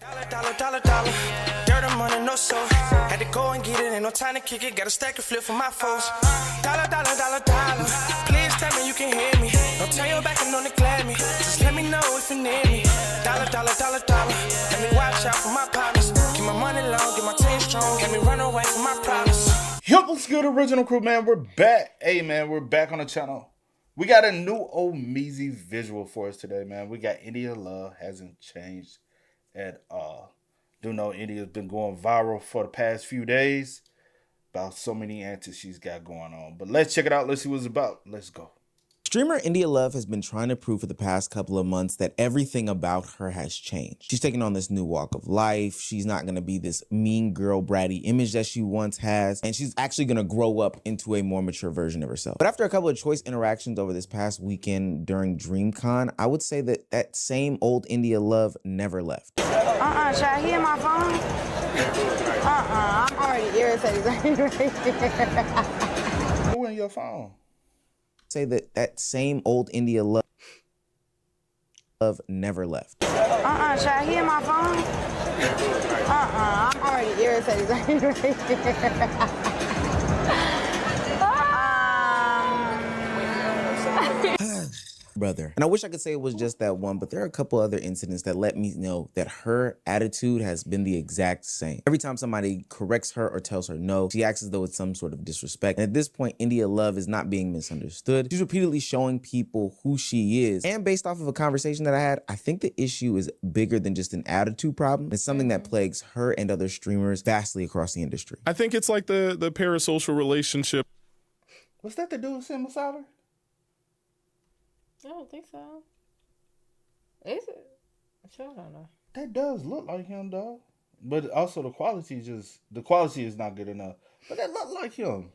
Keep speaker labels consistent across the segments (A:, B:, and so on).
A: Dollar. Dirt and money, no soul. Had to go and get it, ain't no time to kick it. Got a stack and flip for my foes. Dollar. Please tell me you can hear me. Don't turn your back and don't neglect me. Just let me know if you need me. Dollar. Let me watch out for my partners. Keep my money long, get my team strong. Let me run away from my problems.
B: Yup, what's good, original crew, man? We're back. Hey, man, we're back on the channel. We got a new old Meezy visual for us today, man. We got India Love hasn't changed at all. Do know India's been going viral for the past few days about so many antics she's got going on. But let's check it out. Let's see what it's about. Let's go.
C: Streamer India Love has been trying to prove for the past couple of months that everything about her has changed. She's taking on this new walk of life. She's not going to be this mean girl bratty image that she once has, and she's actually going to grow up into a more mature version of herself. But after a couple of choice interactions over this past weekend during DreamCon, I would say that that same old India Love never left.
D: Should I hear my phone? I'm already irritated.
B: Who in your phone?
C: Say that that same old India Love never left.
D: Should I hear my phone? I'm already irritated.
C: Brother. And I wish I could say it was just that one, but there are a couple other incidents that let me know that her attitude has been the exact same. Every time somebody corrects her or tells her no, she acts as though it's some sort of disrespect. And at this point, India Love is not being misunderstood. She's repeatedly showing people who she is. And based off of a conversation that I had, I think the issue is bigger than just an attitude problem. It's something that plagues her and other streamers vastly across the industry.
E: I think it's like the parasocial relationship.
B: What's that to do with Sim Masala?
F: I don't think so. Is it? Sure, I don't know.
B: That does look like him, though. But also the quality is not good enough. But that look like him.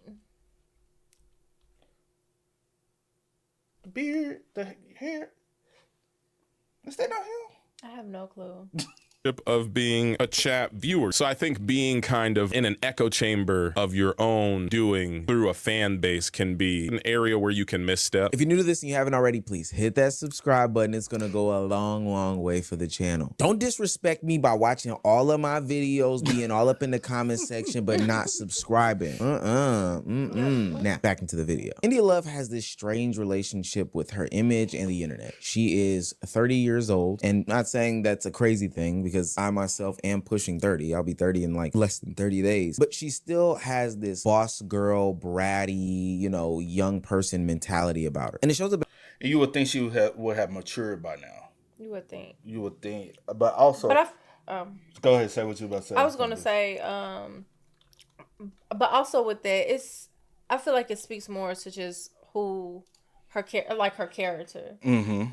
B: The beard, the hair. Is that not him?
F: I have no clue.
E: Of being a chat viewer. So I think being kind of in an echo chamber of your own doing through a fan base can be an area where you can misstep.
C: If you're new to this and you haven't already, please hit that subscribe button. It's gonna go a long way for the channel. Don't disrespect me by watching all of my videos, being all up in the comment section, but not subscribing. Now, back into the video. India Love has this strange relationship with her image and the internet. She is 30 years old, and not saying that's a crazy thing because I myself am pushing 30. I'll be 30 in like less than 30 days. But she still has this boss girl, bratty, young person mentality about her. And it shows up.
B: You would think she would have matured by now.
F: You would think.
B: You would think. But also... go ahead, say what you about to say.
F: I was going to say, but also with that, I feel like it speaks more to just who... her character.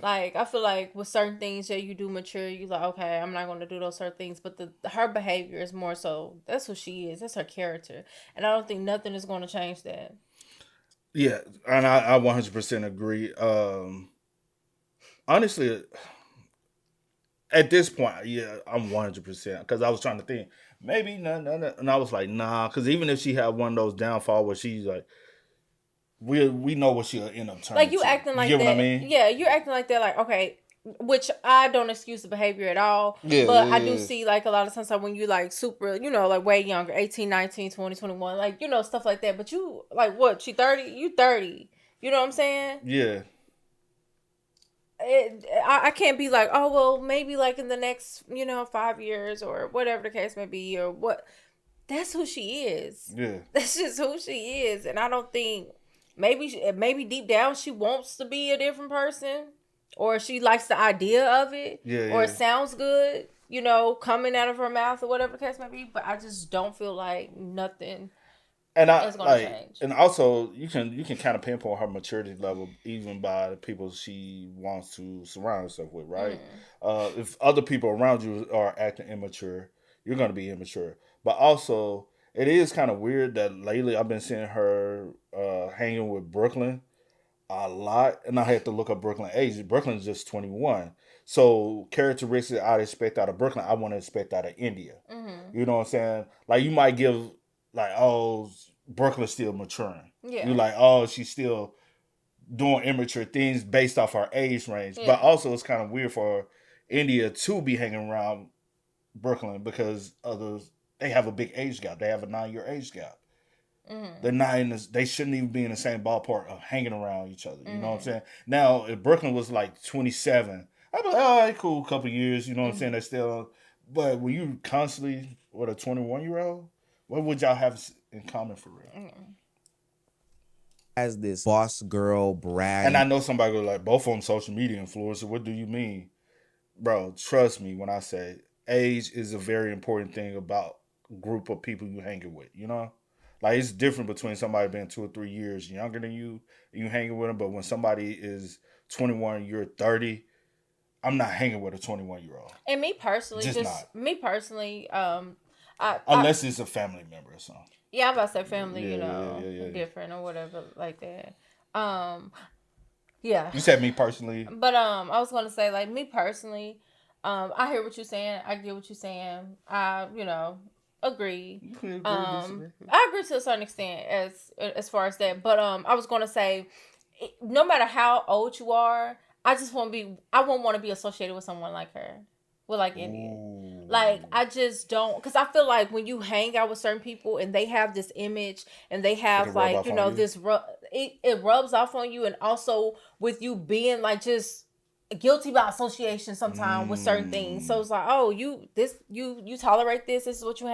F: Like, I feel like with certain things that you do mature, you like, okay, I'm not going to do those certain things. But her behavior is more so, that's who she is. That's her character. And I don't think nothing is going to change that.
B: Yeah, and I 100% agree. Honestly, at this point, yeah, I'm 100%. Because I was trying to think, maybe, no. And I was like, nah. Because even if she had one of those downfall where she's like, we know what she'll end up turning.
F: Like you acting like that.
B: You get what I mean?
F: Yeah, you're acting like that. Like, okay, which I don't excuse the behavior at all. Yeah, but I do see like a lot of times like when you like super, like way younger, 18, 19, 20, 21, like, stuff like that. But you like what? She 30? You 30. You know what I'm saying?
B: Yeah.
F: I can't be like, oh, well, maybe like in the next, 5 years or whatever the case may be or what. That's who she is. Yeah. That's just who she is. And I don't think... Maybe deep down she wants to be a different person, or she likes the idea of it, or it sounds good, coming out of her mouth or whatever the case may be. But I just don't feel like nothing is going to change.
B: And also, you can kind of pinpoint her maturity level even by the people she wants to surround herself with, right? If other people around you are acting immature, you're going to be immature. But also, it is kind of weird that lately I've been seeing her hanging with Brooklyn a lot. And I had to look up Brooklyn age. Brooklyn's just 21. So characteristics I'd expect out of Brooklyn, I want to expect out of India. You know what I'm saying? Like you might give like, oh, Brooklyn's still maturing. Yeah. You're like, oh, she's still doing immature things based off her age range. Yeah. But also it's kind of weird for India to be hanging around Brooklyn because they have a big age gap. They have a 9-year age gap. They're not they shouldn't even be in the same ballpark of hanging around each other. You know what I'm saying? Now, if Brooklyn was like 27, I'd be like, all right, cool, couple years. You know what I'm saying? They're still, but when you constantly with a 21-year-old, what would y'all have in common for real?
C: As this boss girl, Brad.
B: And I know somebody goes like, both of them social media influencers. What do you mean? Bro, trust me when I say age is a very important thing about group of people you hanging with, you know? Like, it's different between somebody being 2 or 3 years younger than you hanging with them, but when somebody is 21, you're 30, I'm not hanging with a 21-year-old.
F: And me personally,
B: unless it's a family member or something.
F: Yeah, I'm about to say family, different or whatever like that. Yeah.
B: You said me personally.
F: But I was gonna say, like, me personally, I hear what you're saying. I get what you're saying. I, agree. I agree to a certain extent as far as that. But I was gonna say, no matter how old you are, I won't want to be associated with someone like her. With like India. Like, I just don't, because I feel like when you hang out with certain people and they have this image and they have like, this it rubs off on you, and also with you being like just guilty by association sometimes with certain things. So it's like, oh, you tolerate this is what you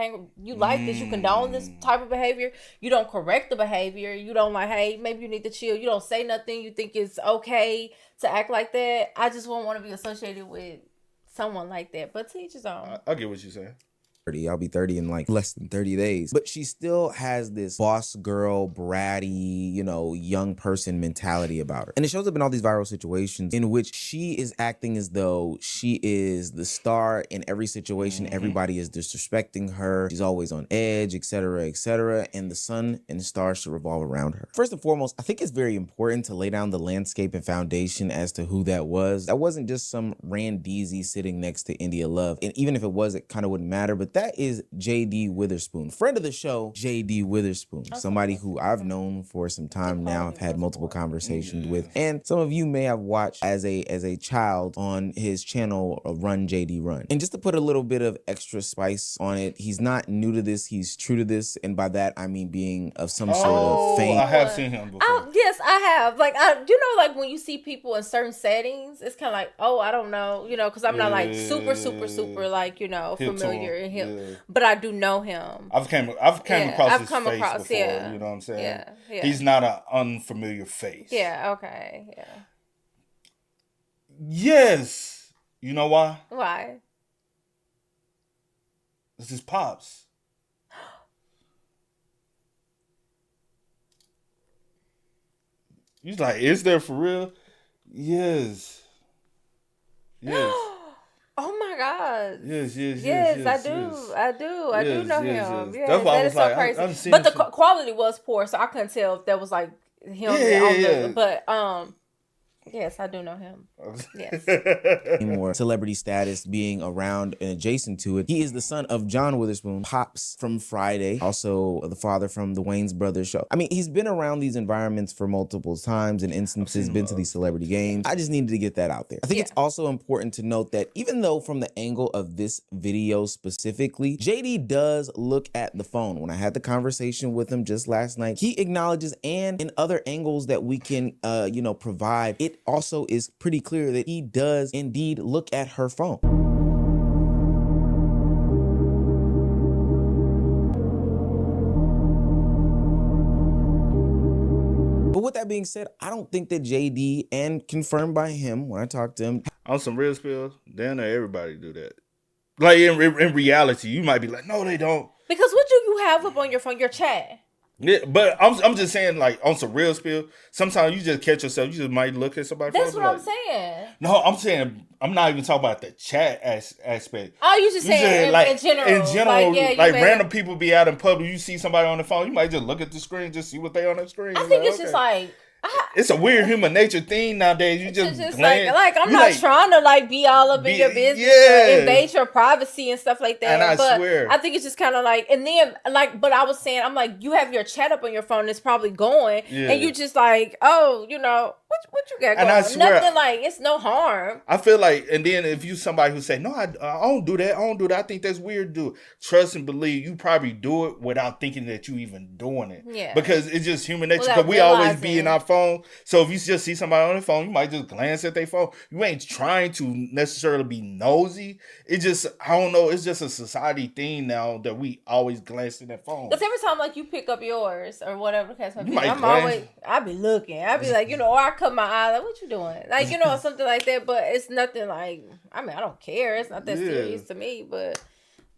F: like this, you condone this type of behavior, you don't correct the behavior, you don't like, hey, maybe you need to chill, you don't say nothing, you think it's okay to act like that. I just won't want to be associated with someone like that, but to each his own.
B: I get what you're saying.
C: I'll be 30 in like less than 30 days. But she still has this boss girl, bratty, young person mentality about her. And it shows up in all these viral situations in which she is acting as though she is the star in every situation. Everybody is disrespecting her. She's always on edge, etc., etc. And the sun and the stars should revolve around her. First and foremost, I think it's very important to lay down the landscape and foundation as to who that was. That wasn't just some randeezy sitting next to India Love. And even if it was, it kind of wouldn't matter. But that is J.D. Witherspoon, friend of the show, J.D. Witherspoon, somebody who I've known for some time now. I've had multiple conversations with, and some of you may have watched as a child on his channel, Run J.D. Run. And just to put a little bit of extra spice on it, he's not new to this, he's true to this, and by that I mean being of some sort of fame.
B: I have seen him before.
F: Yes, I have. Like, like when you see people in certain settings, it's kind of like, oh, I don't know, because I'm not like super like, familiar in him. Yeah. But I do know him.
B: I've come across his face before. Yeah. You know what I'm saying? Yeah. He's not an unfamiliar face.
F: Yeah. Okay. Yeah.
B: Yes. You know why?
F: Why?
B: This is Pops. He's like, is there for real? Yes. Yes.
F: Oh my God!
B: Yes,
F: I do know him. Yeah,
B: that's why
F: that is so crazy. But the quality was poor, so I couldn't tell if that was like him. But yes, I do know him. Yes.
C: More celebrity status being around and adjacent to it. He is the son of John Witherspoon, Pops from Friday, also the father from the Wayans Brothers show. I mean, he's been around these environments for multiple times and instances, been to these celebrity games. I just needed to get that out there. I think it's also important to note that even though from the angle of this video specifically, JD does look at the phone. When I had the conversation with him just last night, he acknowledges, and in other angles that we can, provide, it also is pretty clear that he does indeed look at her phone. But with that being said, I don't think that JD, and confirmed by him when I talked to him,
B: on some real spills, then everybody do that. Like in reality, you might be like, no, they don't.
F: Because what do you have up on your phone? Your chat.
B: Yeah, but I'm just saying, like, on some real spill, sometimes you just catch yourself, you just might look at somebody.
F: That's what I'm saying.
B: No, I'm saying, I'm not even talking about the chat aspect.
F: Oh, you just saying
B: like,
F: in general.
B: In general, like random people be out in public, you see somebody on the phone, you might just look at the screen, just see what they on the screen.
F: I think it's just like,
B: It's a weird human nature thing nowadays. You just
F: like I'm not trying to like be all up in your business or invade your privacy and stuff like that.
B: And
F: but
B: swear,
F: I think it's just kind of like, and then like, but I was saying, I'm like, you have your chat up on your phone, it's probably going, and you just like, oh, you know, what you got going? And I swear, nothing, like, it's no harm.
B: I feel like, and then if you somebody who say, no, I don't do that, I think that's weird. Do trust and believe you probably do it without thinking that you even doing it.
F: Yeah,
B: because it's just human nature. Because we always be in our phone. So if you just see somebody on their phone, you might just glance at their phone. You ain't trying to necessarily be nosy. It just, I don't know. It's just a society thing now that we always glance at that phone.
F: Because every time like you pick up yours or whatever the case may be, I be looking. I be like, you know, or I cut my eye, like, what you doing? Like, you know, something like that. But it's nothing like, I mean, I don't care. It's not that serious to me, but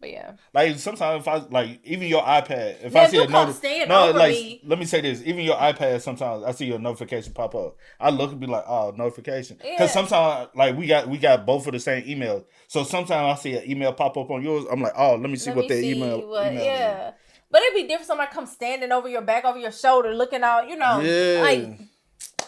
F: yeah.
B: Like sometimes if I like even your iPad, if I see a notification, let me say this, even your iPad, sometimes I see your notification pop up. I look and be like, oh, notification. Because sometimes like we got both of the same emails. So sometimes I see an email pop up on yours. I'm like, oh, let me see what the email is.
F: But it'd be different. Somebody come standing over your back, over your shoulder, looking out, you know, like.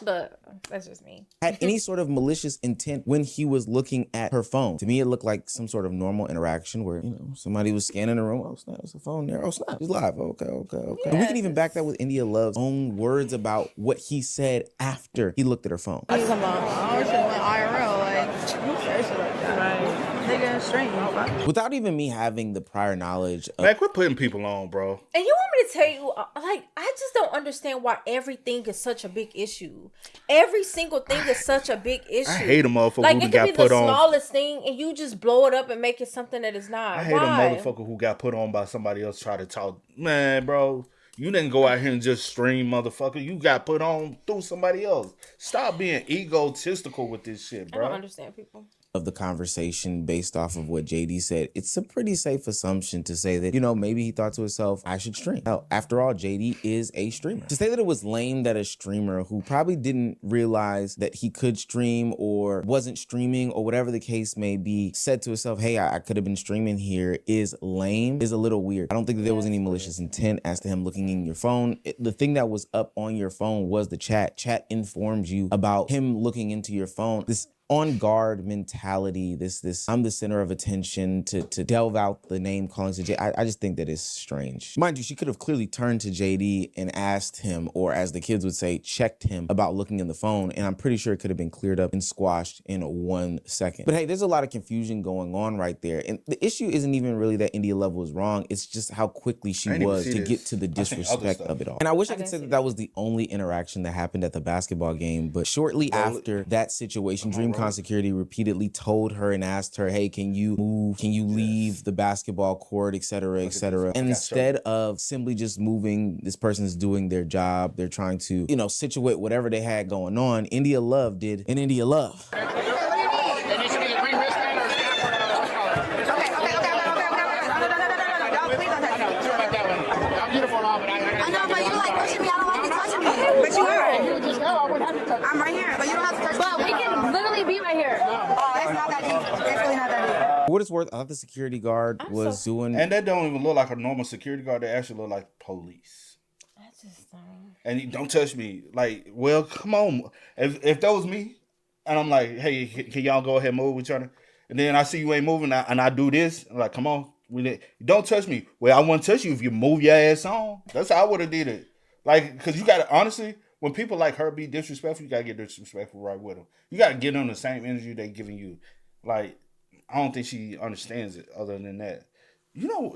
F: But that's just me.
C: Had any sort of malicious intent when he was looking at her phone. To me, it looked like some sort of normal interaction where, you know, somebody was scanning the room. Oh, snap, there's a phone there. Oh, snap, he's live. Okay.
F: Yeah.
C: And we can even back that with India Love's own words about what he said after he looked at her phone.
D: Come on. I should have went IRL. Like, who says shit like that? Right. Nigga, strange.
C: Without even me having the prior knowledge of...
B: Man, quit putting people on, bro.
F: And you want me to tell you, like, I just don't understand why everything is such a big issue. Every single thing is such a big issue.
B: I hate a motherfucker
F: like,
B: who got put on. Like, it could be the
F: smallest thing, and you just blow it up and make it something that is not.
B: I hate a motherfucker who got put on by somebody else try to talk. Man, bro, you didn't go out here and just stream, motherfucker. You got put on through somebody else. Stop being egotistical with this shit, bro.
F: I don't understand people.
C: Of the conversation based off of what JD said, it's a pretty safe assumption to say that, you know, maybe he thought to himself, I should stream. Hell, after all, JD is a streamer. To say that it was lame that a streamer who probably didn't realize that he could stream or wasn't streaming or whatever the case may be said to himself, hey, I could have been streaming here is lame, is a little weird. I don't think that there was any malicious intent as to him looking in your phone. The thing that was up on your phone was the chat. Chat informs you about him looking into your phone. This on guard mentality, this I'm the center of attention to delve out the name calling to JD. I just think that is strange. Mind you, she could have clearly turned to JD and asked him, or as the kids would say, checked him about looking in the phone. And I'm pretty sure it could have been cleared up and squashed in 1 second. But hey, there's a lot of confusion going on right there. And the issue isn't even really that India Love was wrong. It's just how quickly she was to get to the disrespect of it all. And I wish I could say that that was the only interaction that happened at the basketball game. But shortly after that situation, DreamCon security repeatedly told her and asked her, hey, can you move? Can you leave the basketball court, et cetera, et cetera? And instead of simply just moving, this person's doing their job. They're trying to, you know, situate whatever they had going on. India Love did an India Love.
D: But you are. I'm right here, but you don't have to touch me.
G: But we can literally be right here.
D: Oh, it's not that deep. It's really not that deep.
C: For what it's worth, I thought the security guard was doing...
B: And that don't even look like a normal security guard. They actually look like police.
F: I just don't...
B: And don't touch me. Like, well, come on. If that was me, and I'm like, hey, can y'all go ahead and move with each other? And then I see you ain't moving, and I do this. I'm like, come on. Don't touch me. Well, I wouldn't touch you if you move your ass on. That's how I would have did it. Like, because you got to, honestly, when people like her be disrespectful, you got to get disrespectful right with them. You got to get them the same energy they giving you. Like, I don't think she understands it other than that. You know,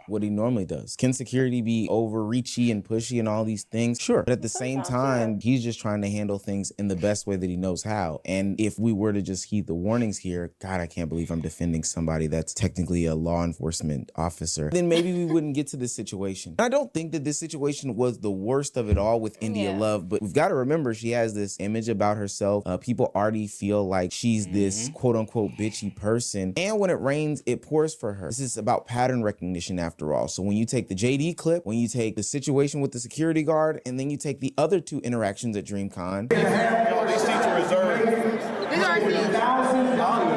C: what he normally does. Can security be overreachy and pushy and all these things? Sure. But at the same time, he's just trying to handle things in the best way that he knows how. And if we were to just heed the warnings here, God, I can't believe I'm defending somebody that's technically a law enforcement officer, then maybe we wouldn't get to this situation. And I don't think that this situation was the worst of it all with India Love, but we've got to remember she has this image about herself. People already feel like she's this quote unquote bitchy person. And when it rains, it pours for her. This is about pattern recognition after all. So when you take the JD clip, when you take the situation with the security guard, and then you take the other two interactions at DreamCon.
D: These are seats. They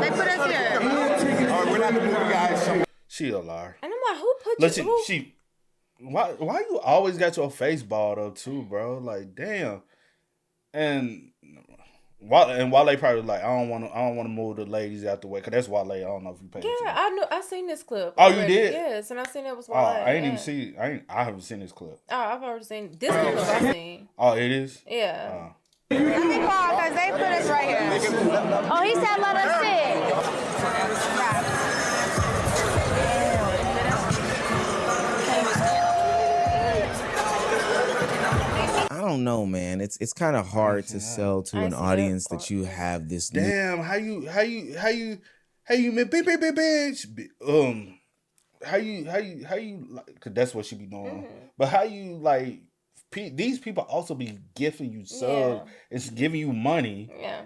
D: put us here.
B: All right, we're not the movie guys. She a liar.
F: And I'm like, who put you?
B: Why you always got your face balled up too, bro? Like, damn. And Wale probably like, I don't want to move the ladies out the way, cause that's Wale. I don't know if you paid attention.
F: Yeah, I seen this clip.
B: Oh,
F: already.
B: you did?
F: Yes, and I seen it was
B: Oh,
F: Wale.
B: I ain't even see. I haven't seen this clip.
F: Oh, I've already seen this clip. I've seen.
B: Oh, it is.
F: Yeah.
D: Let me call because they put us right here.
G: Oh, he said let us sit.
C: I don't know, man. It's kind of hard to sell to an audience that you have this.
B: Damn, how you bitch. How you like, cause that's what she be doing. But how you like these people also be gifting you subs, it's giving you money.
F: Yeah.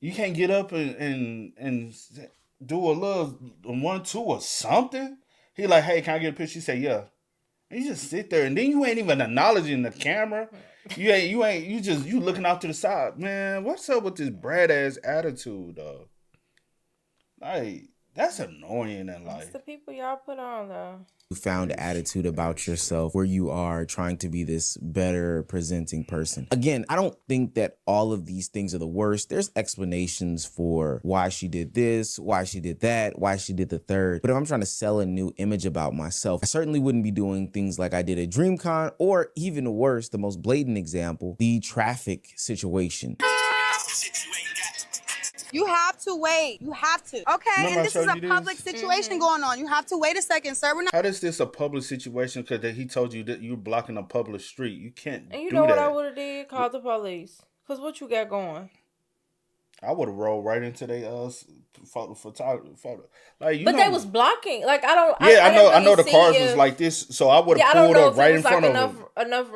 B: You can't get up and do a little 1-2 or something. He like, hey, can I get a picture? You say yeah. And you just sit there and then you ain't even acknowledging the camera. You looking out to the side. Man, what's up with this brat ass attitude, though? Like, that's annoying in life.
F: It's the people y'all put on though.
C: Found attitude about yourself where you are trying to be this better presenting person. Again, I don't think that all of these things are the worst. There's explanations for why she did this, why she did that, why she did the third. But if I'm trying to sell a new image about myself, I certainly wouldn't be doing things like I did at DreamCon, or even worse, the most blatant example, the traffic situation.
D: You have to wait. You have to. Okay,
B: Remember
D: and this is a public situation going on. You have to wait a second, sir. We're not.
B: How is this a public situation? Because he told you that you're blocking a public street. You can't
F: And you
B: do
F: know what
B: that.
F: I would have did? Called the police. Cause what you got going?
B: I would have rolled right into their photo. Like, you
F: But
B: know,
F: they was blocking. Like I don't.
B: Yeah, I know the cars was
F: if,
B: like this, so I would have
F: I don't
B: pulled
F: know
B: up
F: if
B: right
F: it
B: in
F: was
B: front
F: like
B: of him.
F: enough.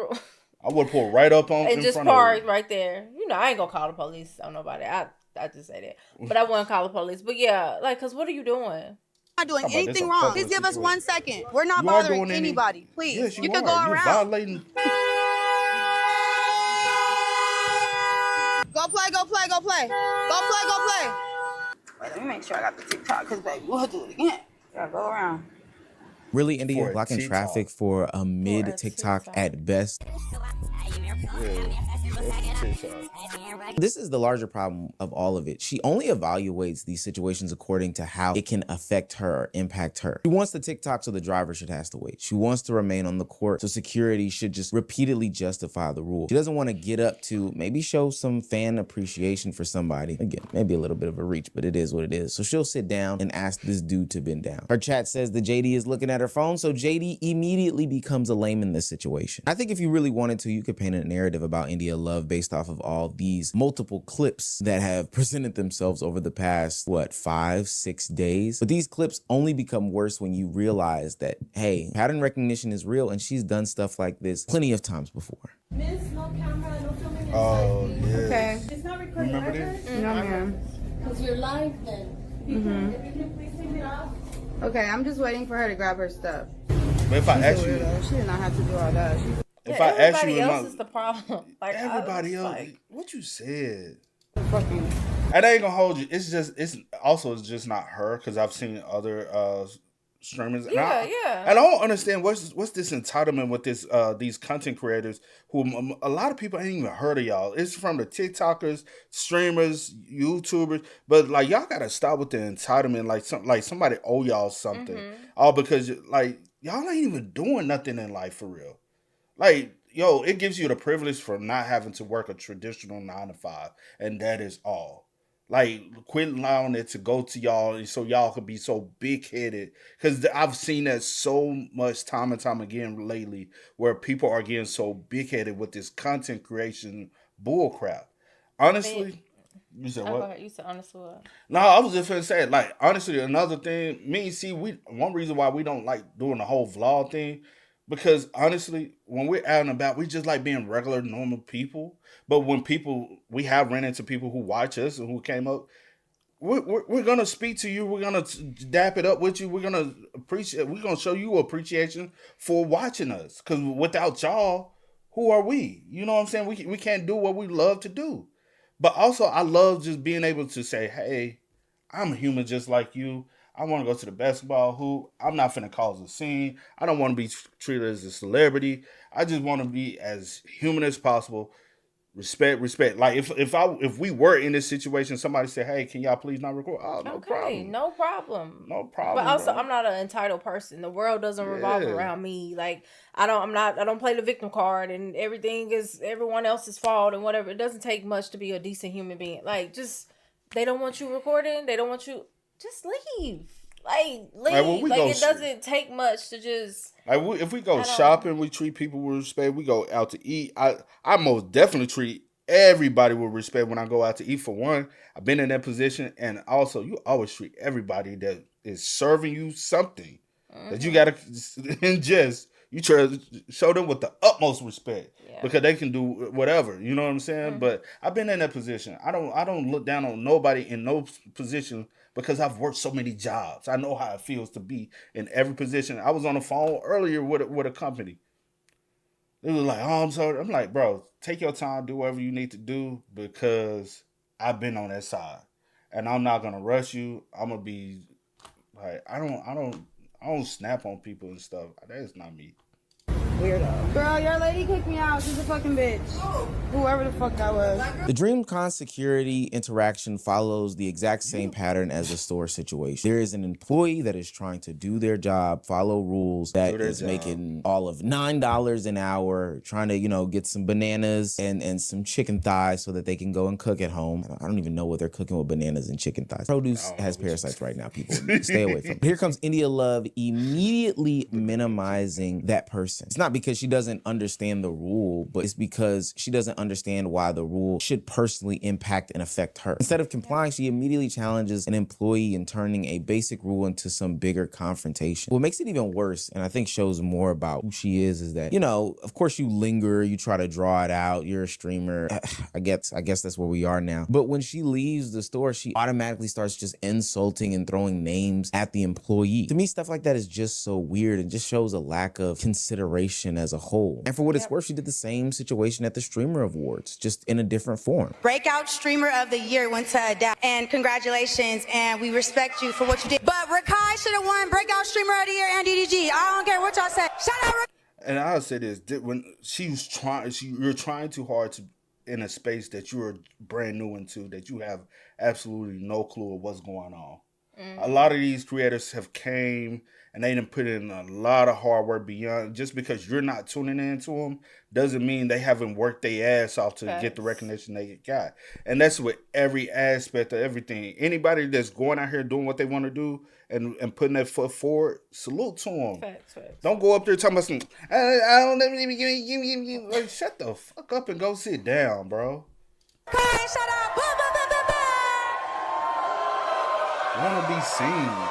B: I would have pulled right up on
F: And
B: in
F: just
B: front of
F: parked
B: him.
F: right there. You know, I ain't gonna call the police on nobody. I just say that. But I wouldn't call the police. But yeah, like, cause what are you doing?
D: Not doing
B: How about this
D: anything
B: a
D: wrong.
B: public
D: Please give us
B: situation?
D: 1 second. We're not
B: You are
D: bothering
B: doing
D: anybody. Please,
B: Yes,
D: you
B: are.
D: could go
B: You're
D: around.
B: violating.
D: Go play. Go play. Go play. Go play. Go play. Wait, let me make sure I got the TikTok, because baby, we'll do it again. Gotta go around.
C: Really, India,
B: For a
C: blocking
B: TikTok.
C: traffic for a mid TikTok at best. This is the larger problem of all of it. She only evaluates these situations according to how it can affect her or impact her. She wants the TikTok, so the driver should have to wait. She wants to remain on the court, so security should just repeatedly justify the rule. She doesn't want to get up to maybe show some fan appreciation for somebody. Again, maybe a little bit of a reach, but it is what it is. So she'll sit down and ask this dude to bend down. Her chat says that JD is looking at her phone, so JD immediately becomes a lame in this situation. I think if you really wanted to, you could paint a narrative about India Love based off of all these multiple clips that have presented themselves over the past, 5-6 days. But these clips only become worse when you realize that, hey, pattern recognition is real, and she's done stuff like this plenty of times before.
H: Miss, no camera, no filming.
B: Oh, yeah.
D: Okay.
H: It's not recording.
B: Remember
H: either.
B: this?
D: No, ma'am.
H: Because you're live then. If you can please take it off.
D: Okay, I'm just waiting for her to grab her stuff.
B: But if I ask you,
D: She did not have to do all that.
B: if I ask you,
F: Everybody else is the problem. Like
B: everybody
F: I was
B: else,
F: like,
B: what you said.
D: Fucking.
B: And I ain't gonna hold you. It's just not her, because I've seen other streamers. And
F: yeah.
B: And I don't understand what's this entitlement with these content creators who a lot of people ain't even heard of y'all. It's from the TikTokers, streamers, YouTubers, but like y'all gotta stop with the entitlement. Like somebody owe y'all something, all because like y'all ain't even doing nothing in life for real. Like, yo, it gives you the privilege for not having to work a traditional 9-to-5, and that is all. Like, quit allowing it to go to y'all so y'all could be so big-headed. Because I've seen that so much time and time again lately, where people are getting so big-headed with this content creation bullcrap. Honestly, you said what?
F: You said honestly what?
B: No, I was just gonna say, like, honestly, another thing, one reason why we don't like doing the whole vlog thing, because honestly, when we're out and about, we just like being regular, normal people. But when we have ran into people who watch us and who came up, we're gonna speak to you. We're gonna dap it up with you. We're gonna appreciate. We're gonna show you appreciation for watching us. Because without y'all, who are we? You know what I'm saying? We can't do what we love to do. But also, I love just being able to say, hey, I'm a human just like you. I want to go to the basketball hoop. I'm not finna cause a scene. I don't want to be treated as a celebrity. I just want to be as human as possible. Respect. Like if we were in this situation, somebody said, "Hey, can y'all please not record?" Oh, no problem.
F: No problem.
B: No problem.
F: But also,
B: bro.
F: I'm not an entitled person. The world doesn't revolve around me. Like I don't play the victim card, and everything is everyone else's fault and whatever. It doesn't take much to be a decent human being. Like they don't want you recording. They don't want you. Just leave. Like leave. Like it doesn't take much to just.
B: Like if we go shopping, we treat people with respect. We go out to eat. I most definitely treat everybody with respect when I go out to eat. For one, I've been in that position, and also you always treat everybody that is serving you something that you gotta ingest. You try to show them with the utmost respect because they can do whatever. You know what I'm saying? But I've been in that position. I don't look down on nobody in no position. Because I've worked so many jobs. I know how it feels to be in every position. I was on the phone earlier with a company. They was like, "Oh, I'm sorry." I'm like, "Bro, take your time, do whatever you need to do because I've been on that side. And I'm not gonna rush you. I'm gonna be like, I don't snap on people and stuff. That is not me."
D: Weirdo. Girl, your lady kicked me out. She's a fucking bitch. Whoever the fuck that was.
C: The DreamCon security interaction follows the exact same pattern as the store situation. There is an employee that is trying to do their job, follow rules, that is making all of $9 an hour, trying to, get some bananas and some chicken thighs so that they can go and cook at home. I don't even know what they're cooking with bananas and chicken thighs. Produce has parasites right now, people. Stay away from it. Here comes India Love immediately minimizing that person. It's not because she doesn't understand the rule, but it's because she doesn't understand why the rule should personally impact and affect her. Instead of complying, she immediately challenges an employee in turning a basic rule into some bigger confrontation. What makes it even worse, and I think shows more about who she is that, of course you linger, you try to draw it out, you're a streamer. I guess that's where we are now. But when she leaves the store, she automatically starts just insulting and throwing names at the employee. To me, stuff like that is just so weird and just shows a lack of consideration as a whole. And for what it's worth, she did the same situation at the Streamer Awards, just in a different form.
I: Breakout Streamer of the Year went to Adele, and congratulations, and we respect you for what you did. But Rakai should have won Breakout Streamer of the Year and DDG. I don't care what y'all say. Shout out Rakai.
B: And I'll say this, when you're trying too hard to in a space that you're brand new into, that you have absolutely no clue of what's going on. A lot of these creators have came and they done put in a lot of hard work beyond. Just because you're not tuning into them doesn't mean they haven't worked their ass off to get the recognition they got. And that's with every aspect of everything. Anybody that's going out here doing what they want to do and putting their foot forward, salute to them. Facts. Don't go up there talking about some, I don't let me give like, shut the fuck up and go sit down, bro.
I: Shut up.
B: Want to be seen.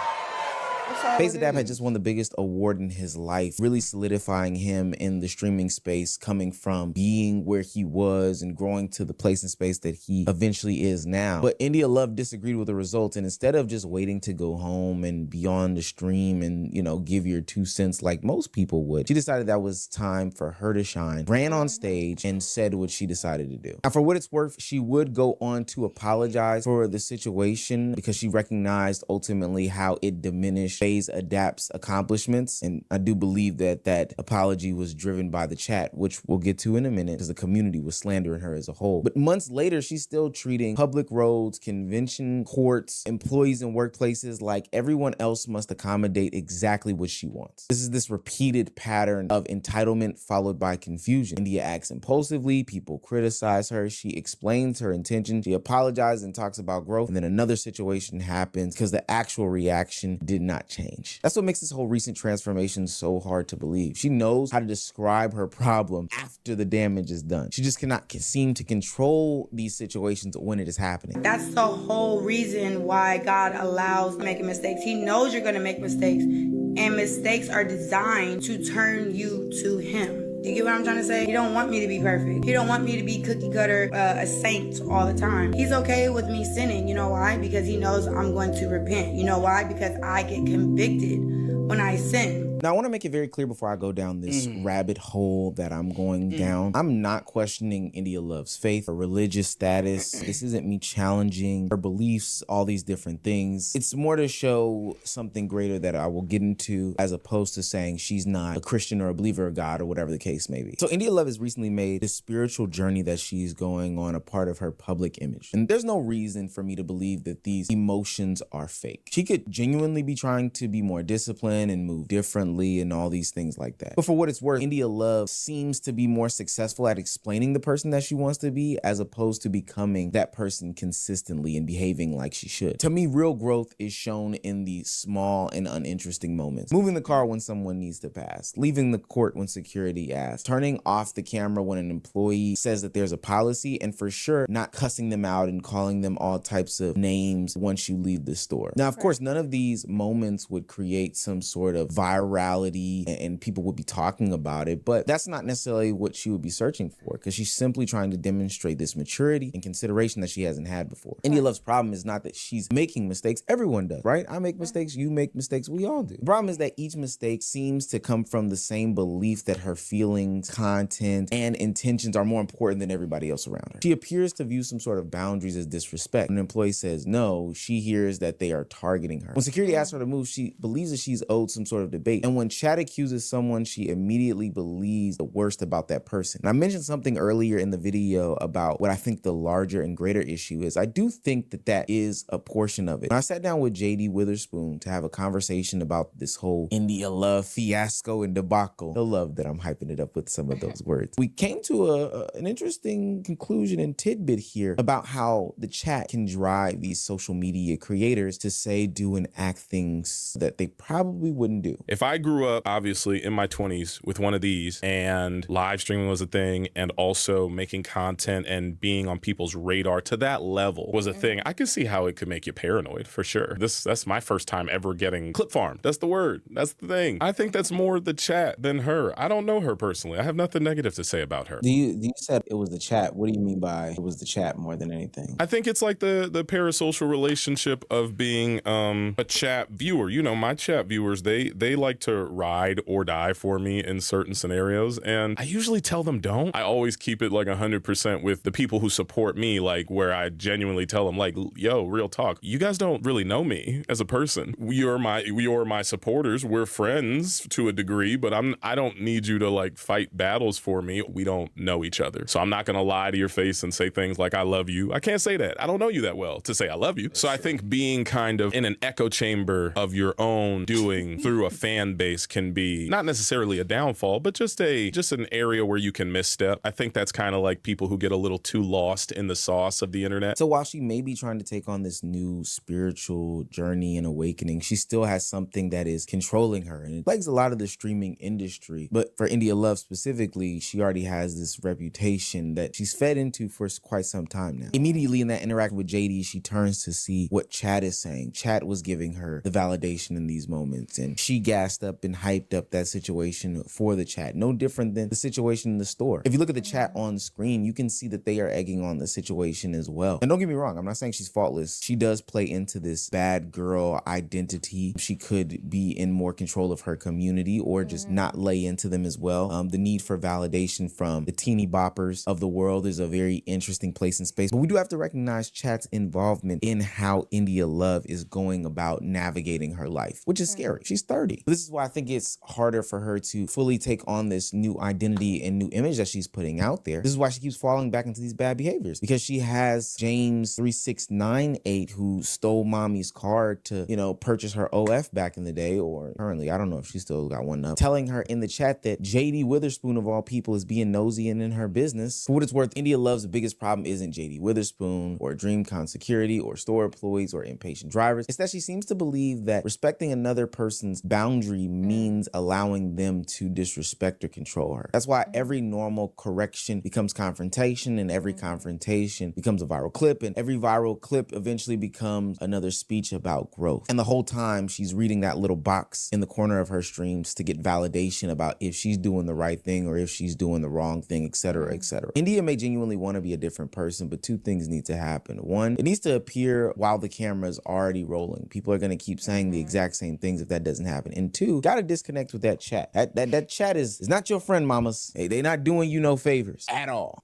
C: Basic Dap had just won the biggest award in his life, really solidifying him in the streaming space, coming from being where he was and growing to the place and space that he eventually is now. But India Love disagreed with the results, and instead of just waiting to go home and be on the stream and, give your 2 cents like most people would, she decided that was time for her to shine, ran on stage, and said what she decided to do. Now, for what it's worth, she would go on to apologize for the situation because she recognized ultimately how it diminished FaZe Adapt's accomplishments, and I do believe that apology was driven by the chat, which we'll get to in a minute because the community was slandering her as a whole. But months later, she's still treating public roads, convention courts, employees in workplaces like everyone else must accommodate exactly what she wants. This is this repeated pattern of entitlement followed by confusion. India acts impulsively, people criticize her, she explains her intention, she apologizes and talks about growth, and then another situation happens because the actual reaction did not change. That's what makes this whole recent transformation so hard to believe. She knows how to describe her problem after the damage is done. She just cannot seem to control these situations when it is happening.
I: That's the whole reason why God allows making mistakes. He knows you're going to make mistakes, and mistakes are designed to turn you to Him. You get what I'm trying to say? He don't want me to be perfect. He don't want me to be cookie cutter, a saint all the time. He's okay with me sinning. You know why? Because he knows I'm going to repent. You know why? Because I get convicted when I sin.
C: Now, I want to make it very clear before I go down this rabbit hole that I'm going down. I'm not questioning India Love's faith or religious status. This isn't me challenging her beliefs, all these different things. It's more to show something greater that I will get into, as opposed to saying she's not a Christian or a believer of God or whatever the case may be. So India Love has recently made this spiritual journey that she's going on a part of her public image. And there's no reason for me to believe that these emotions are fake. She could genuinely be trying to be more disciplined and move differently and all these things like that. But for what it's worth, India Love seems to be more successful at explaining the person that she wants to be, as opposed to becoming that person consistently and behaving like she should. To me, real growth is shown in the small and uninteresting moments. Moving the car when someone needs to pass, leaving the court when security asks, turning off the camera when an employee says that there's a policy, and for sure not cussing them out and calling them all types of names once you leave the store. Now, of course, none of these moments would create some sort of virality and people would be talking about it, but that's not necessarily what she would be searching for, because she's simply trying to demonstrate this maturity and consideration that she hasn't had before. India Love's problem is not that she's making mistakes. Everyone does, right? I make mistakes, you make mistakes, we all do. The problem is that each mistake seems to come from the same belief that her feelings, content, and intentions are more important than everybody else around her. She appears to view some sort of boundaries as disrespect. When an employee says no, she hears that they are targeting her. When security asks her to move, she believes that she's owed some sort of debate. And when Chad accuses someone, she immediately believes the worst about that person. And I mentioned something earlier in the video about what I think the larger and greater issue is. I do think that that is a portion of it. When I sat down with JD Witherspoon to have a conversation about this whole India Love fiasco and debacle, he'll love that I'm hyping it up with some of those words. We came to an interesting conclusion and tidbit here about how the chat can drive these social media creators to say, do, and act things that they probably wouldn't do.
E: If I grew up, obviously, in my 20s with one of these, and live streaming was a thing, and also making content and being on people's radar to that level was a thing, I could see how it could make you paranoid, for sure. That's my first time ever getting clip farmed. That's the word. That's the thing. I think that's more the chat than her. I don't know her personally. I have nothing negative to say about her.
C: You said it was the chat. What do you mean by it was the chat more than anything?
E: I think it's like the parasocial relationship of being a chat viewer. You know, my chat viewers, they like to ride or die for me in certain scenarios, and I usually tell them don't. I always keep it like 100% with the people who support me, like where I genuinely tell them, like, yo, real talk, you guys don't really know me as a person. You're my supporters. We're friends to a degree, but I don't need you to like fight battles for me. We don't know each other, so I'm not gonna lie to your face and say things like I love you. I can't say that. I don't know you that well to say I love you. So I think being kind of in an echo chamber of your own doing through a fan base can be not necessarily a downfall, but just an area where you can misstep. I think that's kind of like people who get a little too lost in the sauce of the internet.
C: So while she may be trying to take on this new spiritual journey and awakening, she still has something that is controlling her, and it plagues a lot of the streaming industry. But for India Love specifically, she already has this reputation that she's fed into for quite some time now. Immediately in that interaction with JD, she turns to see what Chad is saying. Chad was giving her the validation in these moments, and she gassed up and hyped up that situation for the chat. No different than the situation in the store. If you look at the chat on screen, you can see that they are egging on the situation as well. And don't get me wrong, I'm not saying she's faultless. She does play into this bad girl identity. She could be in more control of her community or just not lay into them as well. The need for validation from the teeny boppers of the world is a very interesting place and space. But we do have to recognize Chat's involvement in how India Love is going about navigating her life, which is scary. She's 30. This is why I think it's harder for her to fully take on this new identity and new image that she's putting out there. This is why she keeps falling back into these bad behaviors, because she has James 3698 who stole mommy's card to, purchase her OF back in the day, or currently, I don't know if she still got one up, telling her in the chat that JD Witherspoon of all people is being nosy and in her business. For what it's worth, India Love's biggest problem isn't JD Witherspoon or DreamCon security or store employees or impatient drivers. It's that she seems to believe that respecting another person's boundary means allowing them to disrespect or control her. That's why every normal correction becomes confrontation, and every confrontation becomes a viral clip, and every viral clip eventually becomes another speech about growth. And the whole time she's reading that little box in the corner of her streams to get validation about if she's doing the right thing or if she's doing the wrong thing, etc., etc. India may genuinely want to be a different person, but two things need to happen. One, it needs to appear while the camera is already rolling. People are going to keep saying the exact same things if that doesn't happen. And two, two, gotta disconnect with that chat. That chat is not your friend, mamas. Hey, they not doing you no favors at all.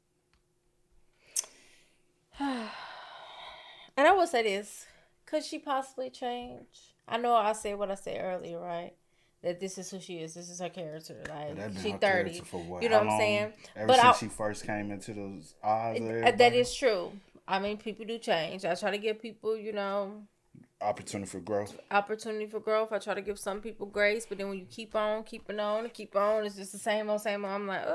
F: And I will say this. Could she possibly change? I know I said what I said earlier, right? That this is who she is. This is her character. Like, she's 30.
B: For what?
F: You know what I'm saying?
B: Ever since she first came into those eyes of everybody?
F: That is true. I mean, people do change. I try to give people,
B: opportunity for growth.
F: I try to give some people grace, but then when you keep on, it's just the same old. I'm like,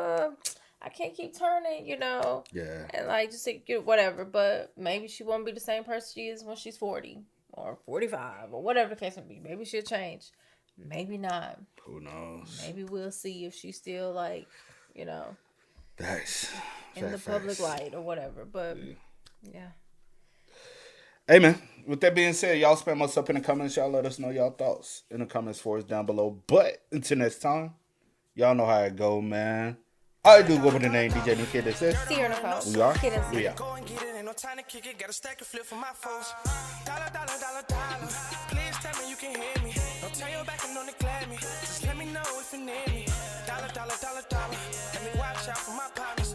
F: I can't keep turning,
B: Yeah.
F: And like, just whatever. But maybe she won't be the same person she is when she's 40 or 45 or whatever the case may be. Maybe she'll change. Maybe not.
B: Who knows?
F: Maybe we'll see if she's still like,
B: That's
F: in the public light or whatever. But yeah.
B: Hey man, with that being said, y'all spam us up in the comments. Y'all let us know y'all thoughts in the comments for us down below. But until next time, y'all know how it go, man. I do go by the name DJ Kid that says.
F: See you in the phone.
B: We are.
F: We are.
A: Go and get it, ain't no time to kick it. Got a stack of flip for my folks. Dollar, dollar, dollar, dollar. Please tell me you can hear me. Don't turn your back and don't neglect me. Just let me know if you need me. Dollar, dollar, dollar, dollar. Let me watch out for my partners.